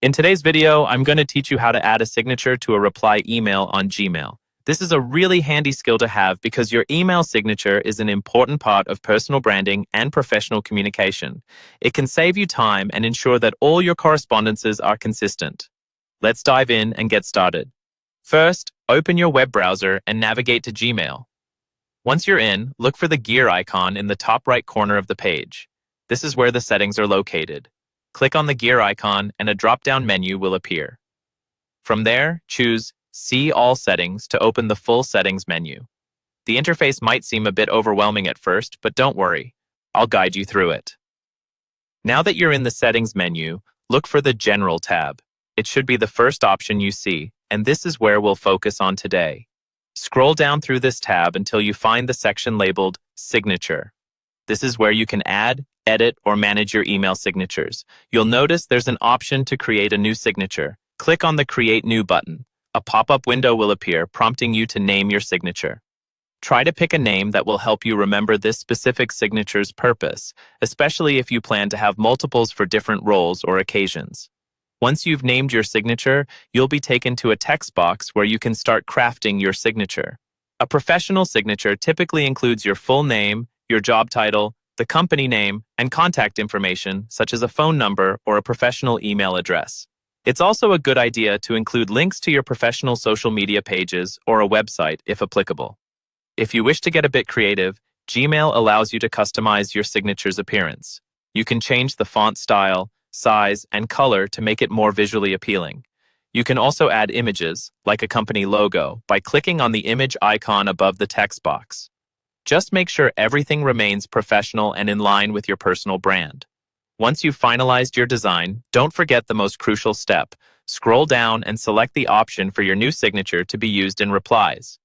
In today's video, I'm going to teach you how to add a signature to a reply email on Gmail. This is a really handy skill to have because your email signature is an important part of personal branding and professional communication. It can save you time and ensure that all your correspondences are consistent. Let's dive in and get started. First, open your web browser and navigate to Gmail. Once you're in, look for the gear icon in the top right corner of the page. This is where the settings are located. Click on the gear icon and a drop-down menu will appear. From there, choose See All Settings to open the full settings menu. The interface might seem a bit overwhelming at first, but don't worry. I'll guide you through it. Now that you're in the settings menu, look for the General tab. It should be the first option you see, and this is where we'll focus on today. Scroll down through this tab until you find the section labeled Signature. This is where you can add, edit, or manage your email signatures. You'll notice there's an option to create a new signature. Click on the Create New button. A pop-up window will appear, prompting you to name your signature. Try to pick a name that will help you remember this specific signature's purpose, especially if you plan to have multiples for different roles or occasions. Once you've named your signature, you'll be taken to a text box where you can start crafting your signature. A professional signature typically includes your full name, your job title, the company name, and contact information, such as a phone number or a professional email address. It's also a good idea to include links to your professional social media pages or a website if applicable. If you wish to get a bit creative, Gmail allows you to customize your signature's appearance. You can change the font style, size, and color to make it more visually appealing. You can also add images, like a company logo, by clicking on the image icon above the text box. Just make sure everything remains professional and in line with your personal brand. Once you've finalized your design, don't forget the most crucial step. Scroll down and select the option for your new signature to be used in replies.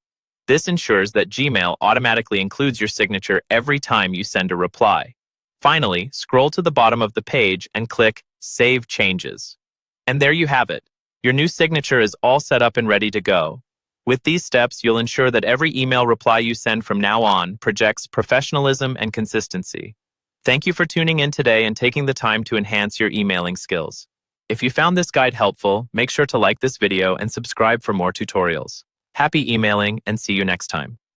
This ensures that Gmail automatically includes your signature every time you send a reply. Finally, scroll to the bottom of the page and click Save Changes. And there you have it. Your new signature is all set up and ready to go. With these steps, you'll ensure that every email reply you send from now on projects professionalism and consistency. Thank you for tuning in today and taking the time to enhance your emailing skills. If you found this guide helpful, make sure to like this video and subscribe for more tutorials. Happy emailing and see you next time.